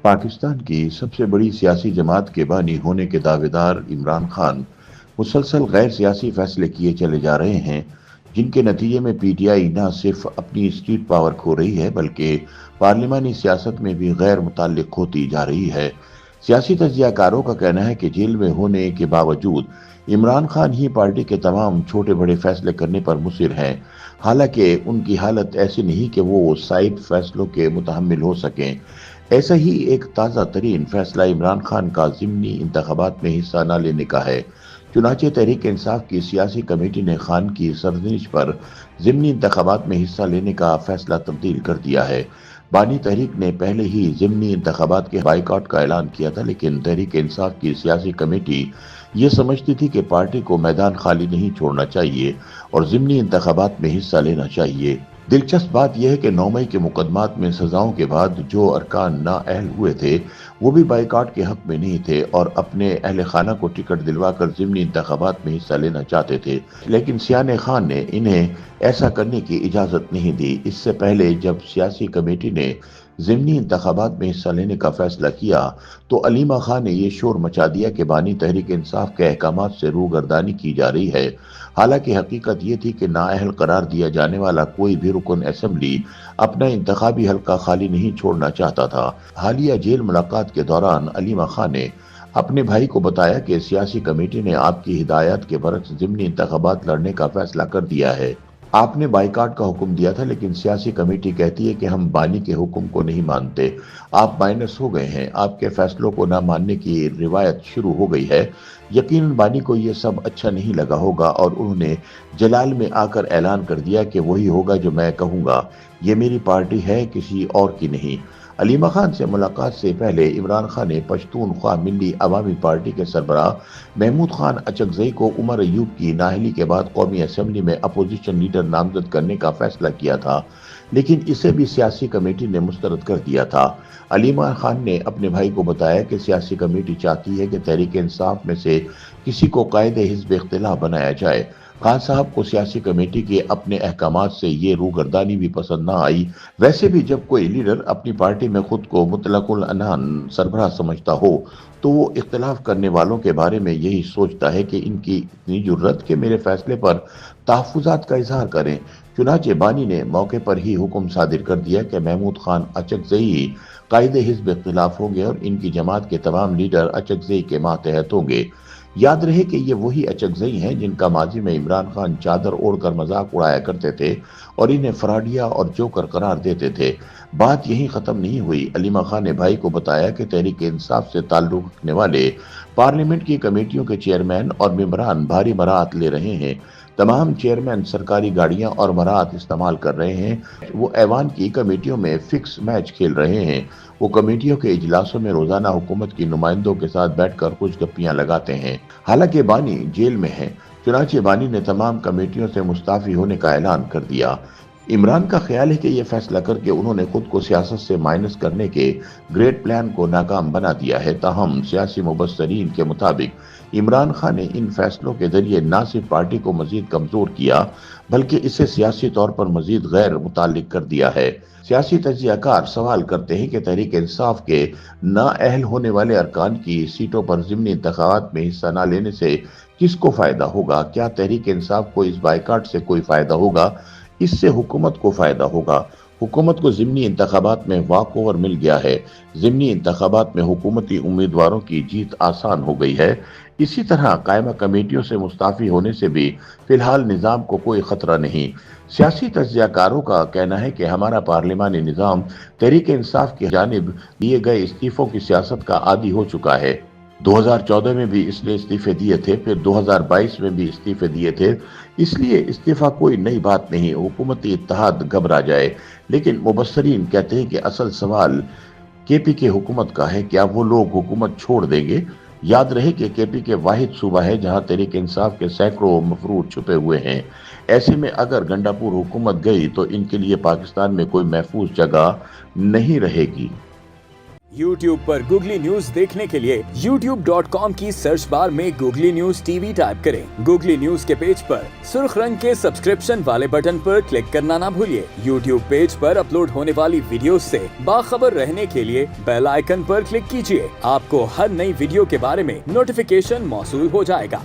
पाकिस्तान की सबसे बड़ी सियासी जमात के बानी होने के दावेदार इमरान खान मुसलसल गैर सियासी फैसले किए चले जा रहे हैं, जिनके नतीजे में पीटीआई न सिर्फ अपनी स्ट्रीट पावर खो रही है बल्कि पार्लिमानी सियासत में भी गैर मुतल्लिक होती जा रही है। सियासी तज्जियाकारों का कहना है कि जेल में होने के बावजूद इमरान खान ही पार्टी के तमाम छोटे बड़े फैसले करने पर मुसिर हैं। हालांकि उनकी हालत ऐसी नहीं कि वो साइड फैसलों के मुतहम्मिल हो सकें। ऐसा ही एक ताज़ा तरीन फैसला इमरान खान का ज़िमनी इंतखाबात में हिस्सा न लेने का है। चुनाचे तहरीक इंसाफ की सियासी कमेटी ने खान की सरजनिश पर ज़िमनी इंतखाबात में हिस्सा लेने का फैसला तब्दील कर दिया है। बानी तहरीक ने पहले ही ज़िमनी इंतखाबात के बाइकआउट का ऐलान किया था, लेकिन तहरीक इंसाफ की सियासी कमेटी ये समझती थी कि पार्टी को मैदान खाली नहीं छोड़ना चाहिए और ज़िमनी इंतखाबात में हिस्सा लेना चाहिए। दिलचस्प बात यह है कि 9 मई के मुकदमात में सजाओं के बाद जो अरकान नाअहल हुए थे वो भी बाइकआउट के हक में नहीं थे और अपने अहल खाना को टिकट दिलवाकर ज़िमनी इंतखाबात में हिस्सा लेना चाहते थे, लेकिन सियाने खान ने इन्हें ऐसा करने की इजाज़त नहीं दी। इससे पहले जब सियासी कमेटी ने ज़िमनी इंतखाबात में हिस्सा लेने का फैसला किया तो अलीमा खान ने यह शोर मचा दिया कि बानी तहरीक इंसाफ के अहकामात से रूगर्दानी की जा रही है। हालांकि हकीकत यह थी कि नाअहल करार दिया जाने वाला कोई भी रुकन असेंबली अपना इंतखाबी हल्का खाली नहीं छोड़ना चाहता था। हालिया जेल मुलाकात के दौरान अलीमा खान ने अपने भाई को बताया कि सियासी कमेटी ने आपकी हिदायत के बरक्स ज़िमनी इंतखाबात लड़ने का फैसला कर दिया है। आपने बाइकआउट का हुक्म दिया था, लेकिन सियासी कमेटी कहती है कि हम बानी के हुक्म को नहीं मानते। आप माइनस हो गए हैं, आपके फैसलों को ना मानने की रिवायत शुरू हो गई है। यकीनन बानी को यह सब अच्छा नहीं लगा होगा और उन्होंने जलाल में आकर ऐलान कर दिया कि वही होगा जो मैं कहूँगा। ये मेरी पार्टी है, किसी और की नहीं। अलीमा खान से मुलाकात से पहले इमरान खान ने पश्तूनख्वा मिल्ली अवामी पार्टी के सरबराह महमूद खान अचकजई को उमर अयूब की नाअहली के बाद कौमी असेंबली में अपोजिशन लीडर नामजद करने का फैसला किया था, लेकिन इसे भी सियासी कमेटी ने मुस्तरद कर दिया था। अलीमा खान ने अपने भाई को बताया कि सियासी कमेटी चाहती है कि तहरीक इंसाफ में से किसी को कायदे हिज़्ब इख्तिलाफ बनाया जाए। खान साहब को सियासी कमेटी के अपने अहकामात से ये रूगर्दानी भी पसंद ना आई। वैसे भी जब कोई लीडर अपनी पार्टी में खुद को मुतलकुल अनान सरबराह समझता हो तो वो इख्तिलाफ करने वालों के बारे में यही सोचता है कि इनकी इतनी जुर्रत कि मेरे फैसले पर तहफ़्फ़ुज़ात का इजहार करें। चुनाचे बानी ने मौके पर ही हुक्म सादिर कर दिया कि महमूद खान अचकजई कायदे हिज़्ब इख्तिलाफ होंगे और इनकी जमात के तमाम लीडर अचकजई के मातहत होंगे। याद रहे कि ये वही अचकजई हैं जिनका माजी में इमरान खान चादर ओढ़कर मजाक उड़ाया करते थे और इन्हें फराडिया और जोकर करार देते थे। बात यहीं खत्म नहीं हुई। अलीमा खान ने भाई को बताया कि तहरीक इंसाफ से ताल्लुक रखने वाले पार्लियामेंट की कमेटियों के चेयरमैन और मेंबरान भारी बरात ले रहे हैं। तमाम चेयरमैन सरकारी गाड़ियां और बरात इस्तेमाल कर रहे हैं। वो ऐवान की कमेटियों में फिक्स मैच खेल रहे हैं। वो कमेटियों के इजलासों में रोजाना हुकूमत की नुमाइंदों के साथ बैठकर कुछ गप्पियां लगाते हैं। हालांकि बानी जेल में है, चुनाचे बानी ने तमाम कमेटियों से मुस्ताफी होने का ऐलान कर दिया। इमरान का ख्याल है कि यह फैसला करके उन्होंने खुद को सियासत से माइनस करने के ग्रेट प्लान को नाकाम बना दिया है। ताहम सियासी मुबस्सरीन के मुताबिक इमरान खान ने इन फैसलों के जरिए न सिर्फ पार्टी को मजीद कमजोर किया बल्कि इसे सियासी तौर पर मजीद गैर मुताल्लिक कर दिया है। सियासी तज्जियाकार सवाल करते हैं कि तहरीक इंसाफ के नाअहल होने वाले अरकान की सीटों पर ज़िमनी इंतखाबात में हिस्सा न लेने से किसको फायदा होगा? क्या तहरीक इंसाफ को इस बाइकाट से कोई फायदा होगा? इससे हुकूमत को फायदा होगा। हुकूमत को ज़िमनी इंतखाबात में वॉक ओवर मिल गया है। ज़िमनी इंतखाबात में हुकूमती उम्मीदवारों की जीत आसान हो गई है। इसी तरह कायमा कमेटियों से मुस्ताफी होने से भी फिलहाल निज़ाम को कोई खतरा नहीं। सियासी तज्जियाकारों का कहना है कि हमारा पार्लिमानी निज़ाम तहरीक इंसाफ की जानिब दिए गए इस्तीफों की सियासत का आदी हो चुका है। 2014 में भी इसने इस्तीफे दिए थे, फिर 2022 में भी इस्तीफे दिए थे। इसलिए इस्तीफा कोई नई बात नहीं, हुकूमती इत्तेहाद घबरा जाए। लेकिन मुबस्सरीन कहते हैं कि असल सवाल केपी के हुकूमत का है, क्या वो लोग हुकूमत छोड़ देंगे? याद रहे कि केपी के वाहिद सूबा है जहां तहरीक इंसाफ के सैकड़ों मफरूद छुपे हुए हैं। ऐसे में अगर गंडापुर हुकूमत गई तो इनके लिए पाकिस्तान में कोई महफूज जगह नहीं रहेगी। YouTube पर गूगली न्यूज देखने के लिए youtube.com की सर्च बार में गूगली न्यूज टीवी टाइप करें। गूगली न्यूज के पेज पर सुर्ख रंग के सब्सक्रिप्शन वाले बटन पर क्लिक करना ना भूलिए। YouTube पेज पर अपलोड होने वाली वीडियो से बाखबर रहने के लिए बेल आइकन पर क्लिक कीजिए। आपको हर नई वीडियो के बारे में नोटिफिकेशन मौसूल हो जाएगा।